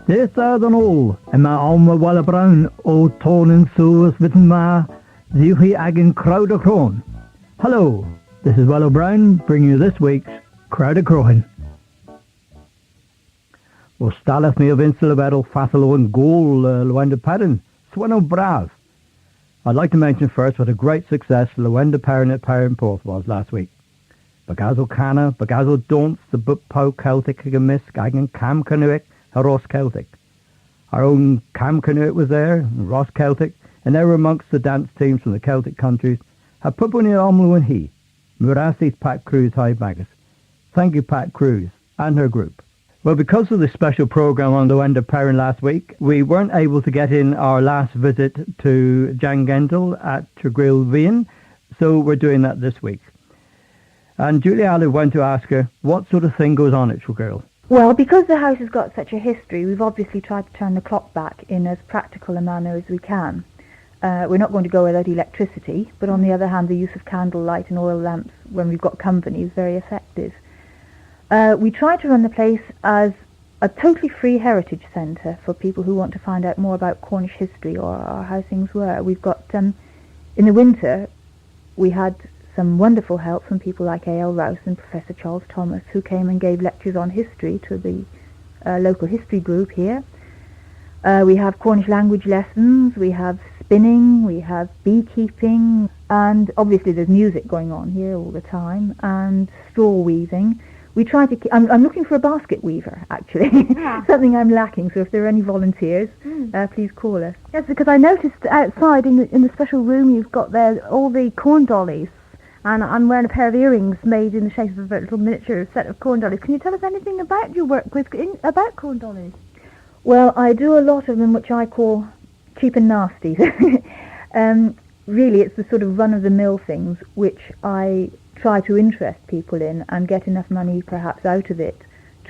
This dan all, en mijn oma Wella Brown, o tonen zoals witten ma, zie agin Kroeder Kroon. Hello, this is Wella Brown bringing you this week's Kroeder Kroghen. Wel stalach me of insulabedal fasalo and goal Luenda Perrin, Sweno Brav. I'd like to mention first what a great success Luenda Perrin at Perrin Porth was last week. Bagazo Cana, Bagazo Don'ts, the Book Po Celtic Misk, Agan Cam Kernewek, Ross Celtic. Our own Cam Kernewek was there, and Ross Celtic, and they were amongst the dance teams from the Celtic countries. Ha Pupuni Omlu and he, Murasi's Pat Cruz High Baggers. Thank you, Pat Cruz, and her group. Well, because of the special programme on the end of Perrin last week, we weren't able to get in our last visit to Jan Gendel at Tregril, so we're doing that this week. And Julia Olive went to ask her what sort of thing goes on at Tregril. Well, because the house has got such a history, we've obviously tried to turn the clock back in as practical a manner as we can. We're not going to go without electricity, but on the other hand, the use of candlelight and oil lamps when we've got company is very effective. We try to run the place as a totally free heritage centre for people who want to find out more about Cornish history or how things were. We've got, in the winter, we had some wonderful help from people like A.L. Rouse and Professor Charles Thomas, who came and gave lectures on history to the local history group here. We have Cornish language lessons, we have spinning, we have beekeeping, and obviously there's music going on here all the time, and straw weaving. We try to keep, I'm looking for a basket weaver, actually, something I'm lacking, so if there are any volunteers, please call us. Yes, because I noticed outside in the special room you've got there all the corn dollies. And I'm wearing a pair of earrings made in the shape of a little miniature set of corn dollies. Can you tell us anything about your work about corn dollies? Well, I do a lot of them which I call cheap and nasty. Really, it's the sort of run-of-the-mill things which I try to interest people in and get enough money perhaps out of it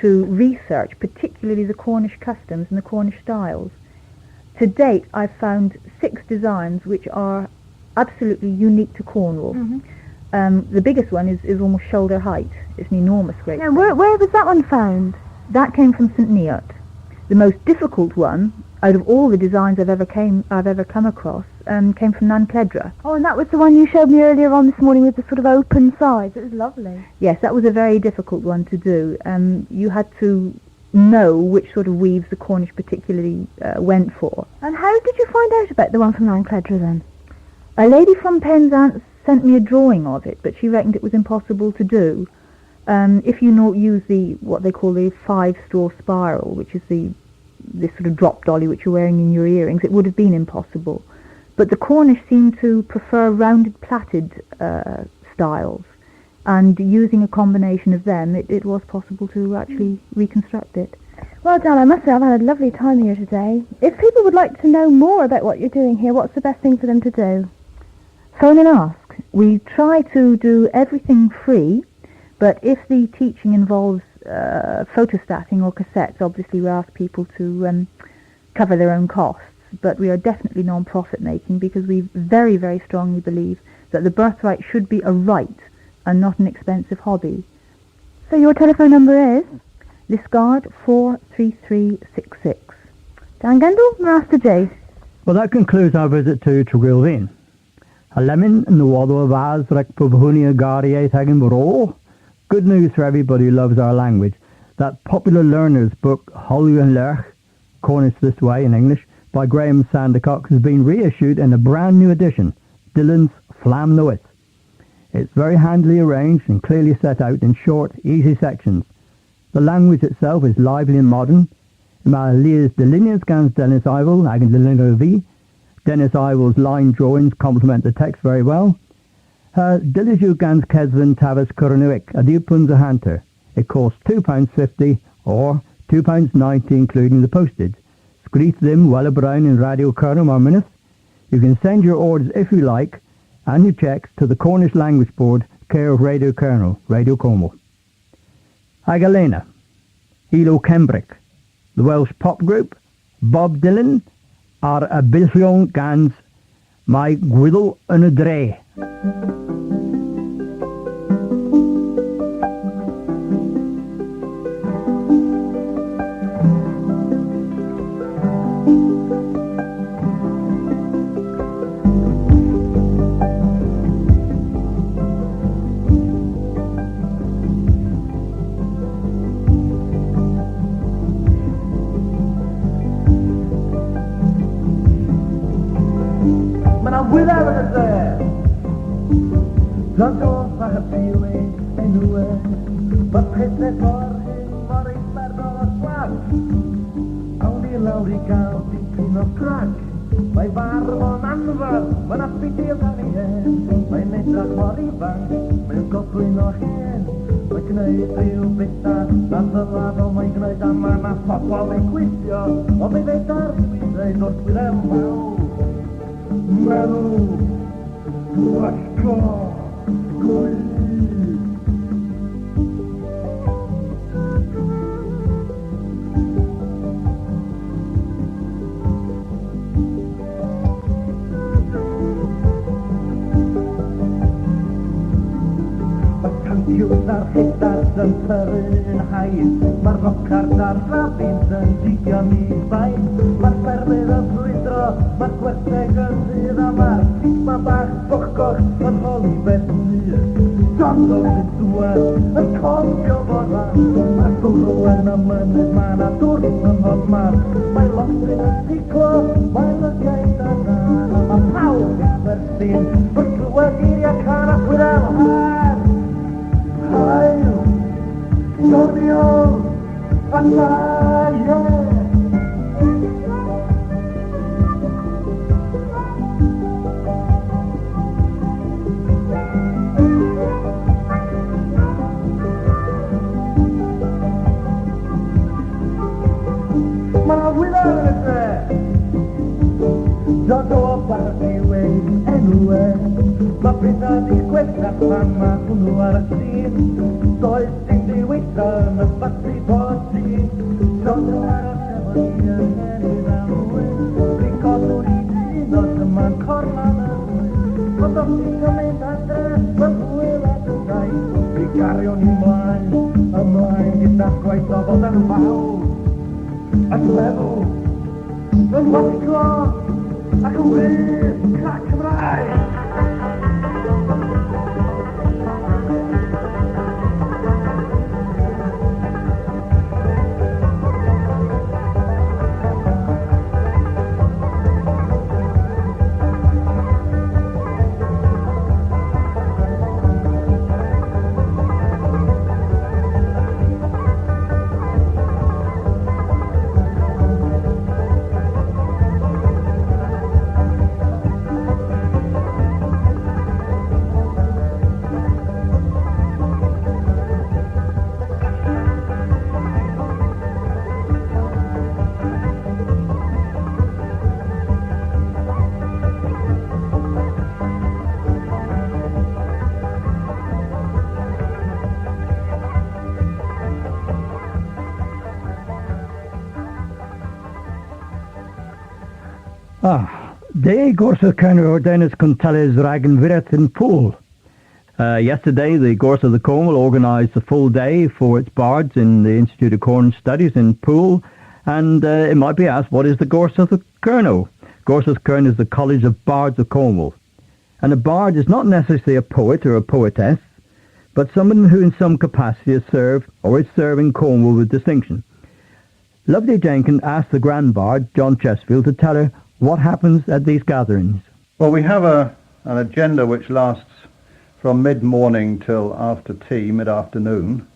to research, particularly the Cornish customs and the Cornish styles. To date, I've found 6 designs which are absolutely unique to Cornwall. Mm-hmm. The biggest one is almost shoulder height. It's an enormous great thing. Where was that one found? That came from St. Neot. The most difficult one, out of all the designs I've ever come across, came from Nancledra. Oh, and that was the one you showed me earlier on this morning with the sort of open sides. It was lovely. Yes, that was a very difficult one to do. You had to know which sort of weaves the Cornish particularly went for. And how did you find out about the one from Nancledra then? A lady from Penzance sent me a drawing of it, but she reckoned it was impossible to do. If you use what they call the 5-straw spiral, which is this sort of drop dolly which you're wearing in your earrings, it would have been impossible. But the Cornish seem to prefer rounded plaited styles, and using a combination of them, it was possible to actually reconstruct it. Well, Dan, I must say I've had a lovely time here today. If people would like to know more about what you're doing here, what's the best thing for them to do? Phone and ask. We try to do everything free, but if the teaching involves photostating or cassettes, obviously we ask people to cover their own costs. But we are definitely non-profit making because we very, very strongly believe that the birthright should be a right and not an expensive hobby. So your telephone number is? Liscard 43366. Dan Gendel, Master J. Well, that concludes our visit to Tregril. Lemon and the Wado of Azrek Pubhunia Garia Tagin Bro. Good news for everybody who loves our language. That popular learner's book, Holly and Lerch, Cornish This Way in English, by Graham Sandercock, has been reissued in a brand new edition, Dylan's Flam the Wit. It's very handily arranged and clearly set out in short, easy sections. The language itself is lively and modern. Lias de Lineas Gans Dennis Ivel, Agan de Lino V. Dennis Ivel's line drawings complement the text very well. Diliju Gans Kesva and Taves Kernewek, Adieu Punza Hunter. It costs £2.50 or £2.90 including the postage. Screeth them Wella Brown and Radio Colonel Marminus. You can send your orders if you like and your checks to the Cornish Language Board, care of Radio Colonel, Radio Cornwall. Agalena, Elo Kembrick, the Welsh pop group, Bob Dylan, are a billion gans my Gwiddle yn y dre. without a there. Tanto fartiwe enue, but pete for him mori merdo swag. Audi lauri county pino crack. Mai barbo nanva, mana pitil kani hen. Mai metrak mori bang, mai kopui no hen. Mai knai triu pita, nasa lado mai knai damana papa mai quistio. O mai vetari vidai no spirem mau. Melu, Washko, Koi. Dar hektar dan terin hain, marokar dar rabin dan digami bain, mar perbeda fruitra, mar kwestega zira mar, babak bokor dan holi besnir. Jangan ditua, en kom jodoran, aku ruan namenis mana turun hotmar, my lost in a tiklo, my legai danan, a power bersin, berdua diri akaras without heart. Hayo, Jordio, Anaya. Maravilhosa, Jodo partiwe enue, ma prima di questa fama un uarasin, sto estinguita me fatti posti, Jodo era sevonia enue, ricordo origino se man corlana, quando fisicamente a te, ma due la dai, vicario ni mai, a mai di d'acqua e dopo del mau. At level, the muscular, I can win, crack right. De Gorsedh Kernewek Dennis Kunteles Ragan Viret in Pool. Yesterday, the Gorsedh of Cornwall organised a full day for its bards in the Institute of Cornish Studies in Poole, and it might be asked, what is the Gorsedh of Kernewek? Gorsedh Kern is the College of Bards of Cornwall, and a bard is not necessarily a poet or a poetess, but someone who in some capacity has served or is serving Cornwall with distinction. Loveday Jenkins asked the Grand Bard, John Chesfield, to tell her what happens at these gatherings. Well, we have an agenda which lasts from mid-morning till after tea, mid-afternoon.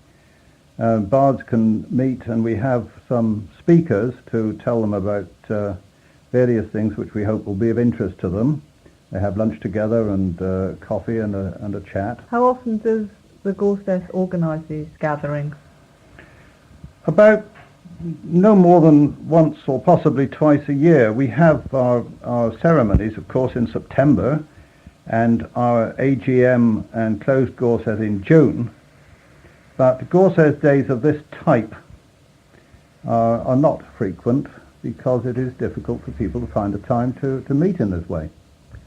Bards can meet, and we have some speakers to tell them about various things which we hope will be of interest to them. They have lunch together and coffee and a chat. How often does the Gorsedh organise these gatherings? About no more than once or possibly twice a year. We have our ceremonies, of course, in September, and our AGM and closed Gorsedh in June. But Gorsedh days of this type are not frequent because it is difficult for people to find the time to meet in this way.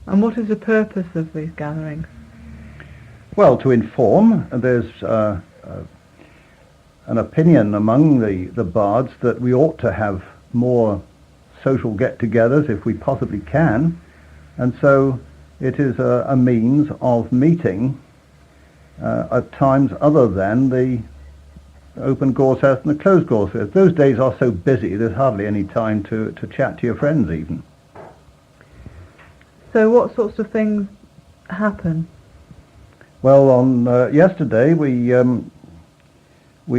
And what is the purpose of these gatherings? Well, to inform. There's an opinion among the bards that we ought to have more social get-togethers if we possibly can, and so it is a means of meeting at times other than the open Gorsedh and the closed Gorsedh. Those days are so busy there's hardly any time to chat to your friends even. So what sorts of things happen? Well, on yesterday we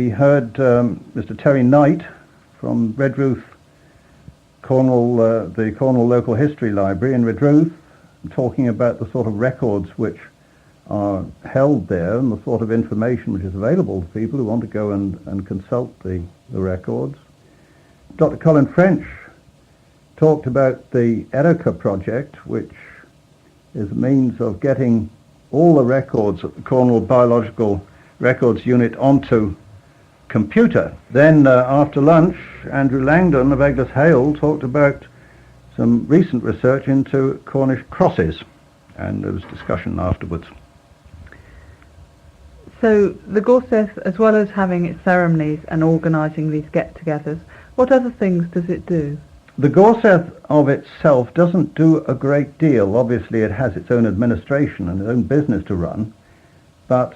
heard Mr. Terry Knight from Redruth, Cornwall, the Cornwall Local History Library in Redruth, talking about the sort of records which are held there and the sort of information which is available to people who want to go and consult the records. Dr. Colin French talked about the Erica project, which is a means of getting all the records at the Cornwall Biological Records Unit onto computer. Then after lunch, Andrew Langdon of Eglis Hale talked about some recent research into Cornish crosses, and there was discussion afterwards. So the Gorsedh, as well as having its ceremonies and organising these get-togethers, what other things does it do? The Gorsedh of itself doesn't do a great deal. Obviously it has its own administration and its own business to run, but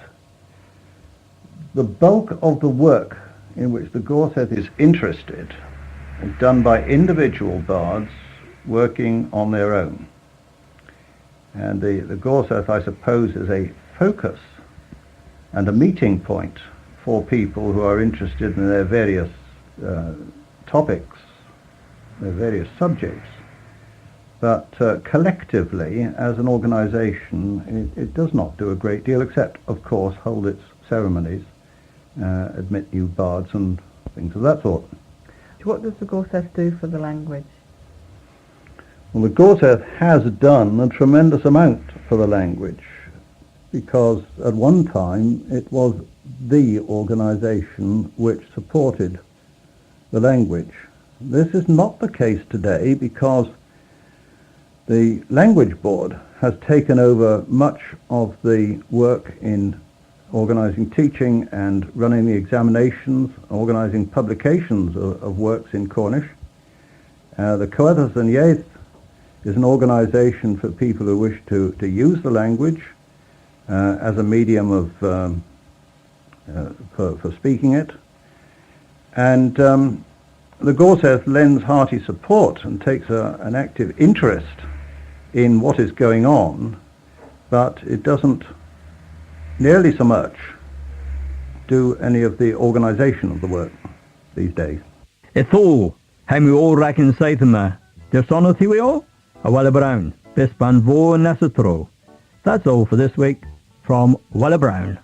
the bulk of the work in which the Gorsedh is interested is done by individual bards working on their own. And the Gorsedh, I suppose, is a focus and a meeting point for people who are interested in their various topics, their various subjects. But collectively, as an organisation, it does not do a great deal, except, of course, hold its ceremonies, admit new bards and things of that sort. What does the Gorsedh do for the language? Well, the Gorsedh has done a tremendous amount for the language, because at one time it was the organisation which supported the language. This is not the case today, because the Language Board has taken over much of the work in organising teaching and running the examinations, organising publications of works in Cornish. The Kroeder and Yaith is an organisation for people who wish to use the language as a medium of for speaking it. And the Gorsedh lends hearty support and takes an active interest in what is going on, but it doesn't nearly so much do any of the organisation of the work these days. It's all, how we all reckon say to me, just on we all, a Wella Brown, this band vo nesatro. That's all for this week from Wella Brown.